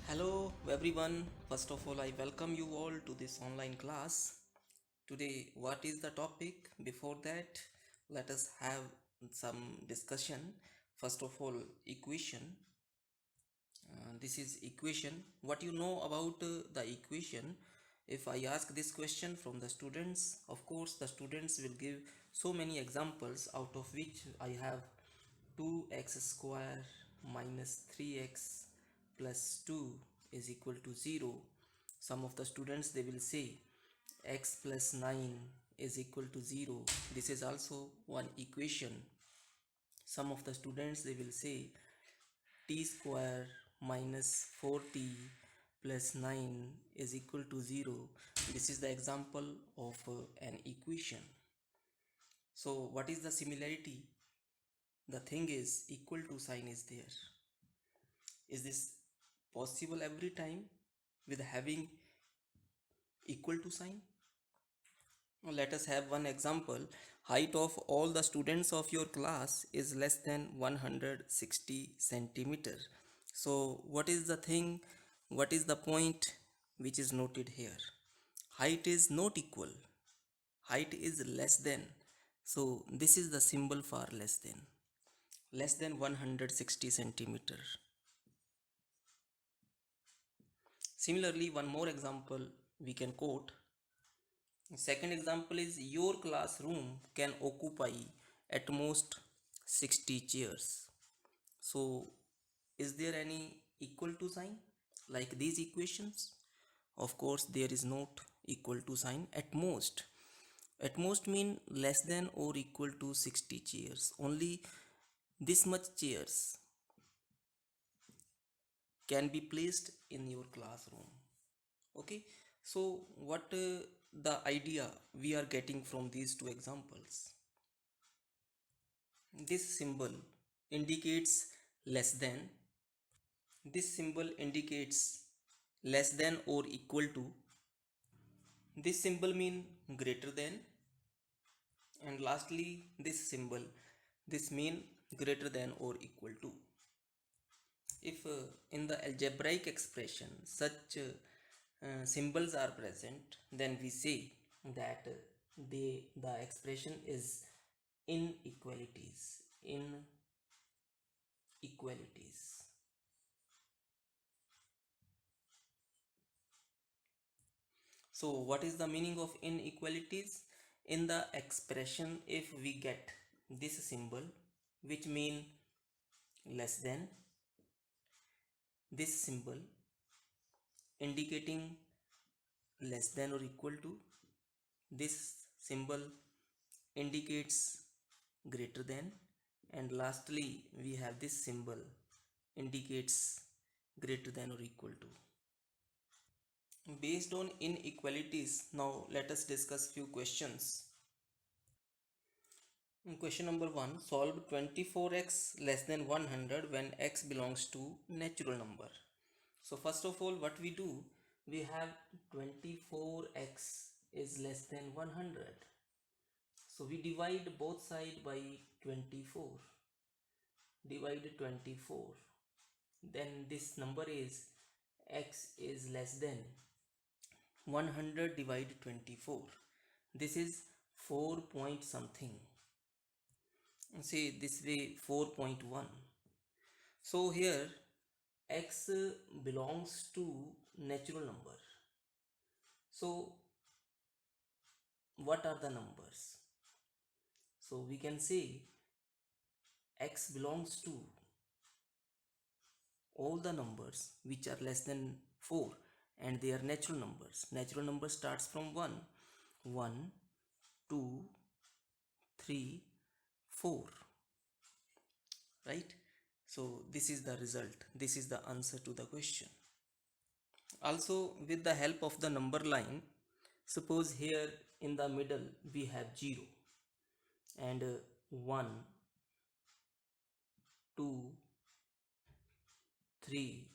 Hello everyone. First of all, I welcome you all to this online class. Today, what is the topic? Before that, let us have some discussion. First of all, equation. This is equation. What you know about the equation? If I ask this question from the students, of course, the students will give so many examples, out of which I have 2x square minus 3x plus 2 is equal to 0. Some of the students they will say x plus 9 is equal to 0. This is also one equation. Some of the students they will say t square minus 4t plus 9 is equal to 0. This is the example of an equation. So what is the similarity? The thing is equal to sign is there. Is this possible every time with having equal to sign? Now let us have one example. Height of all the students of your class is less than 160 centimeter. So what is the thing? What is the point which is noted here? Height is not equal. Height is less than. So this is the symbol for less than. Less than 160 centimeter. Similarly, one more example we can quote. Second example is your classroom can occupy at most 60 chairs. So, is there any equal to sign like these equations? Of course, there is not equal to sign at most. At most mean less than or equal to 60 chairs. Only this much chairs can be placed in your classroom. Okay, so what the idea we are getting from these two examples? This symbol indicates less than. This symbol indicates less than or equal to. This symbol mean greater than. And lastly, this symbol, this mean greater than or equal to. If in the algebraic expression such symbols are present, then we say that the expression is inequalities. Inequalities. So what is the meaning of inequalities? In the expression, if we get this symbol which mean less than, this symbol indicating less than or equal to, this symbol indicates greater than, and lastly we have this symbol indicates greater than or equal to. Based on inequalities, now let us discuss few questions. Question number 1, solve 24x less than 100 when x belongs to natural number. So first of all, what we do, we have 24x is less than 100. So we divide both sides by 24. Divide 24. Then this number is x is less than 100 divided 24. This is 4 point something. See this way 4.1. So here x belongs to natural number. So what are the numbers? So we can say x belongs to all the numbers which are less than 4 and they are natural numbers. Natural number starts from 1, 1, 2, 3, 4, right? So this is the result. This is the answer to the question. Also with the help of the number line, suppose here in the middle we have 0 and 1, 2, 3,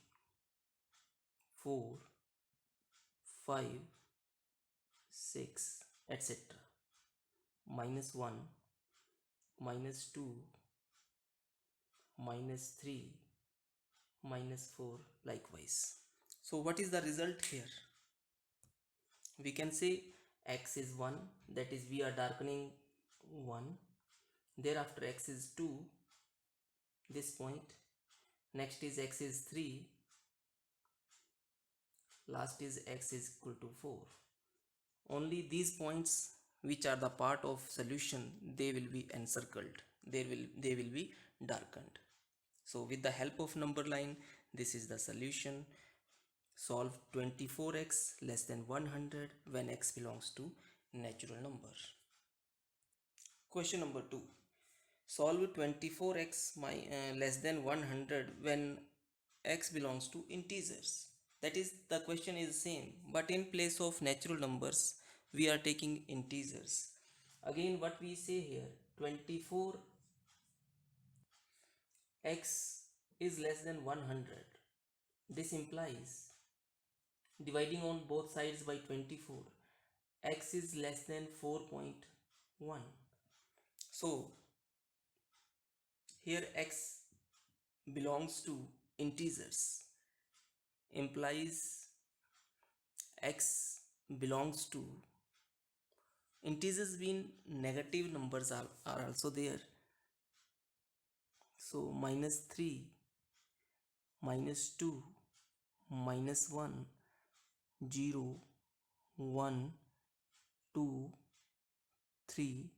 4, 5, 6, etc. -1, -2, -3, -4 likewise. So what is the result here? We can say x is 1, that is we are darkening 1. Thereafter x is 2, this point. Next is x is 3. Last is x is equal to 4. Only these points which are the part of solution, they will be encircled, they will be darkened. So with the help of number line, this is the solution. Solve 24x less than 100 when x belongs to natural number. Question number 2. Solve 24x less than 100 when x belongs to integers. That is, the question is same, but in place of natural numbers we are taking integers. Again, what we say here, 24x is less than 100. This implies, dividing on both sides by 24, x is less than 4.1. So here x belongs to integers, implies x belongs to integers. Being negative numbers are also there. So -3, -2, -1, 0, 1, 2, 3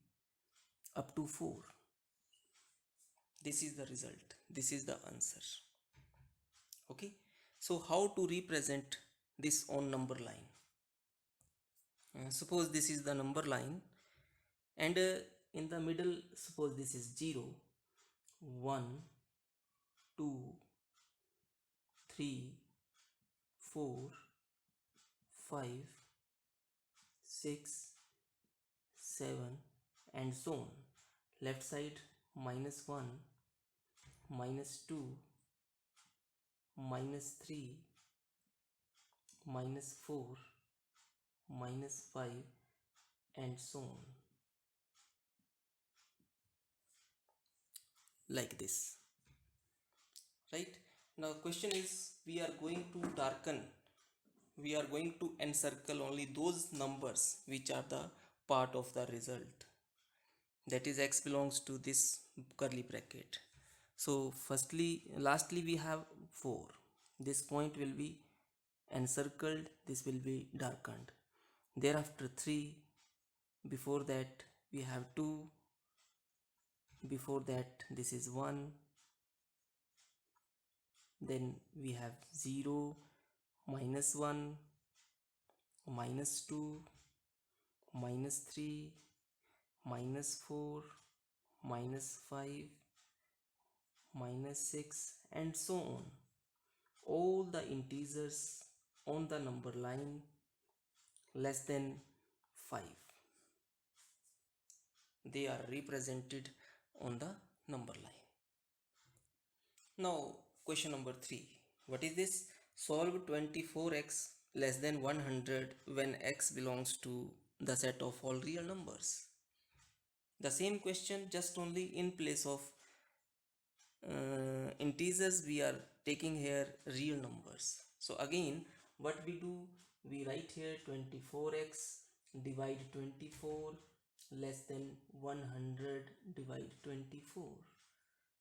up to 4. This is the result, this is the answer. Okay, so how to represent this on number line? Suppose this is the number line, and in the middle, suppose this is 0, 1, 2, 3, 4, 5, 6, 7, and so on. Left side -1, -2, -3, -4, -5, and so on, like this. Right? Now question is, we are going to darken, we are going to encircle only those numbers which are the part of the result, that is x belongs to this curly bracket. So lastly we have 4. This point will be encircled, this will be darkened. Thereafter 3, before that we have 2, before that this is 1, then we have 0, -1, -2, -3, -4, -5, -6, and so on. All the integers on the number line less than 5, they are represented on the number line. Now question number 3. What is this? Solve 24x less than 100 when x belongs to the set of all real numbers. The same question, just only in place of integers we are taking here real numbers. So again, what we do, we write here 24x divide 24 less than 100 divide 24.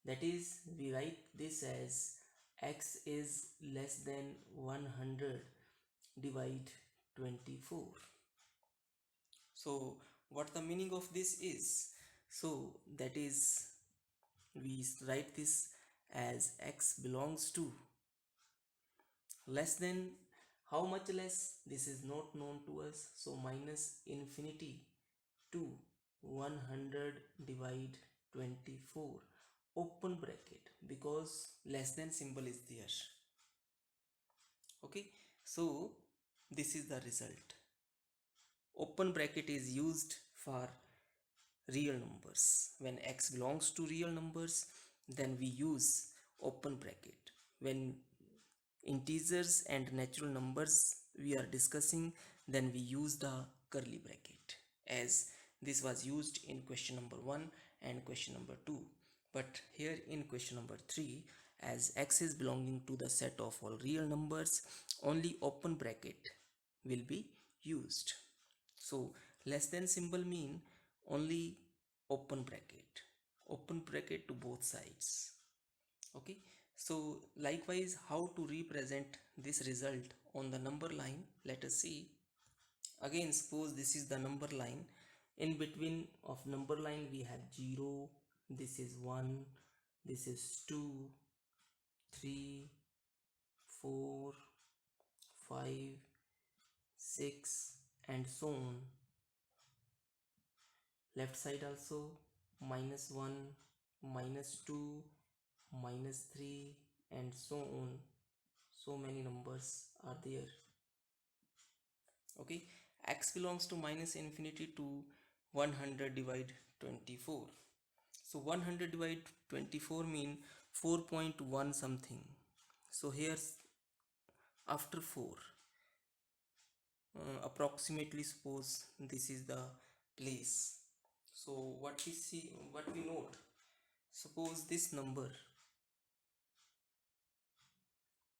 That is, we write this as x is less than 100 divide 24. So what the meaning of this is? So that is, we write this as x belongs to less than, how much less, this is not known to us, so minus infinity to 100 divide 24 open bracket, because less than symbol is there. Okay, so this is the result. Open bracket is used for real numbers. When x belongs to real numbers, then we use open bracket. When integers and natural numbers we are discussing, then we use the curly bracket, as this was used in question number 1 and question number 2. But here in question number 3, as x is belonging to the set of all real numbers, only open bracket will be used. So less than symbol mean only open bracket to both sides. Okay, so likewise, how to represent this result on the number line, let us see. Again, suppose this is the number line. In between of number line we have 0, this is 1, this is 2, 3, 4, 5, 6, and so on. Left side also -1, -2, -3, and so on. So many numbers are there. Okay, x belongs to minus infinity to 100 divide 24. So 100 divide 24 mean 4.1 something. So here's after 4, approximately suppose this is the place. So what we see, what we note, suppose this number,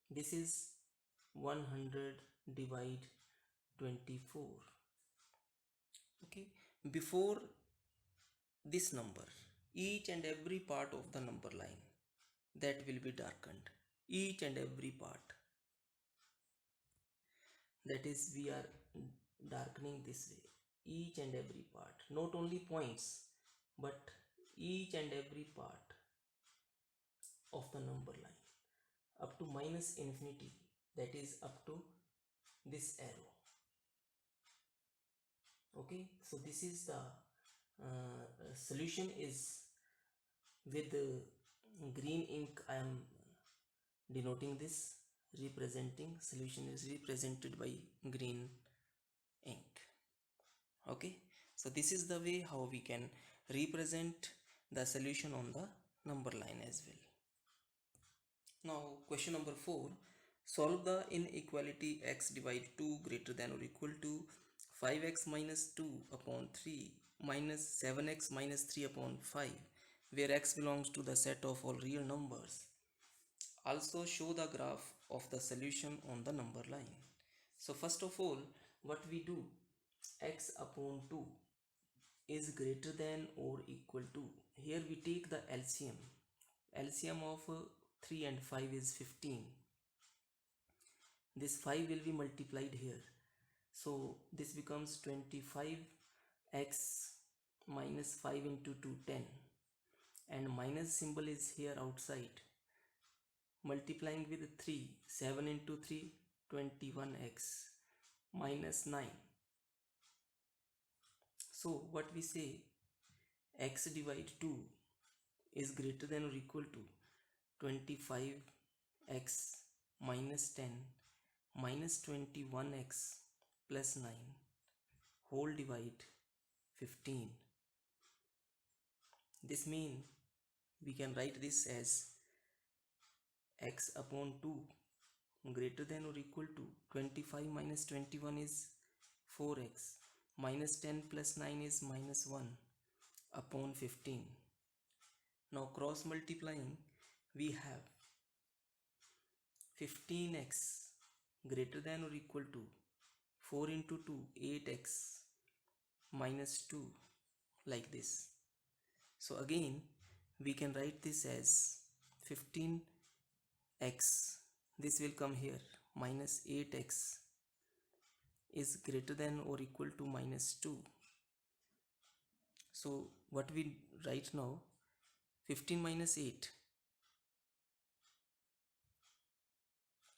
this is 100 divide 24. Okay, before this number, each and every part of the number line that will be darkened, each and every part, that is we are darkening this way, each and every part, not only points but each and every part of the number line up to minus infinity, that is up to this arrow. Okay, so this is the solution is with the green ink. I am denoting this, representing solution is represented by green ink. Okay, so this is the way how we can represent the solution on the number line as well. Now question number 4, solve the inequality x divide 2 greater than or equal to 5x minus 2 upon 3 minus 7x minus 3 upon 5, where x belongs to the set of all real numbers. Also show the graph of the solution on the number line. So first of all, what we do, x upon 2 is greater than or equal to, here we take the LCM of 3 and 5 is 15. This 5 will be multiplied here, so this becomes 25x minus 5 into 2 10, and minus symbol is here outside, multiplying with 3, 7 into 3 21x minus 9. So what we say, x divide 2 is greater than or equal to 25x minus 10 minus 21x plus 9 whole divide 15. This means we can write this as x upon 2 greater than or equal to 25 minus 21 is 4x minus 10 plus 9 is minus 1 upon 15. Now cross multiplying, we have 15x greater than or equal to 4 into 2 8x minus 2, like this. So again we can write this as 15x, this will come here, minus 8x is greater than or equal to minus 2. So what we write now, 15 minus 8,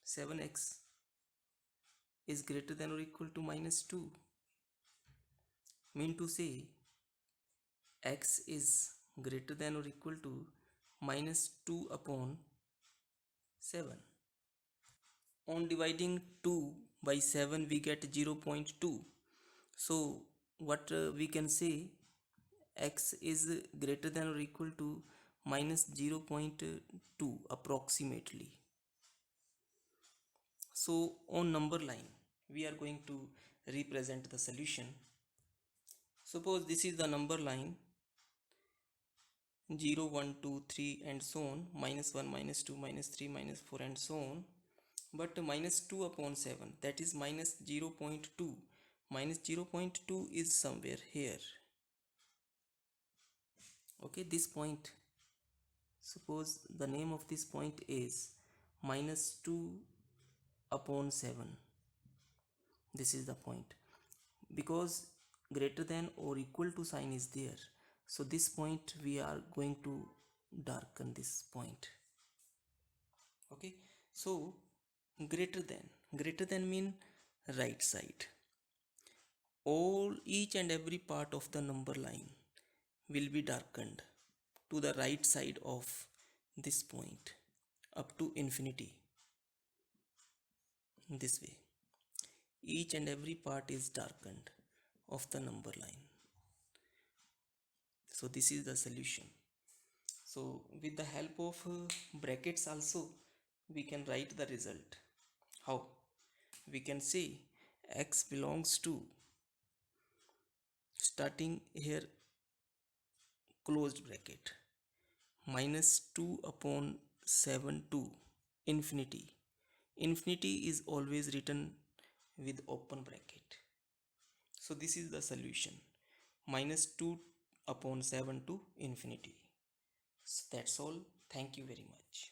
7x is greater than or equal to minus 2. Mean to say x is greater than or equal to minus 2 upon 7. On dividing 2 by 7 we get 0.2. So what we can say, x is greater than or equal to minus 0.2 approximately. So on number line we are going to represent the solution. Suppose this is the number line 0, 1, 2, 3, and so on, minus 1, minus 2, minus 3, minus 4, and so on. But minus 2 upon 7, that is minus 0.2. Minus 0.2 is somewhere here. Okay, this point, suppose the name of this point is minus 2 upon 7. This is the point, because greater than or equal to sign is there, so this point we are going to darken this point. Okay, so greater than mean right side. All each and every part of the number line will be darkened to the right side of this point up to infinity. This way each and every part is darkened of the number line. So this is the solution. So with the help of brackets also we can write the result. How? We can say x belongs to, starting here, closed bracket, minus 2 upon 7 to infinity. Infinity is always written with open bracket. So this is the solution, minus 2 upon 7 to infinity. So that's all. Thank you very much.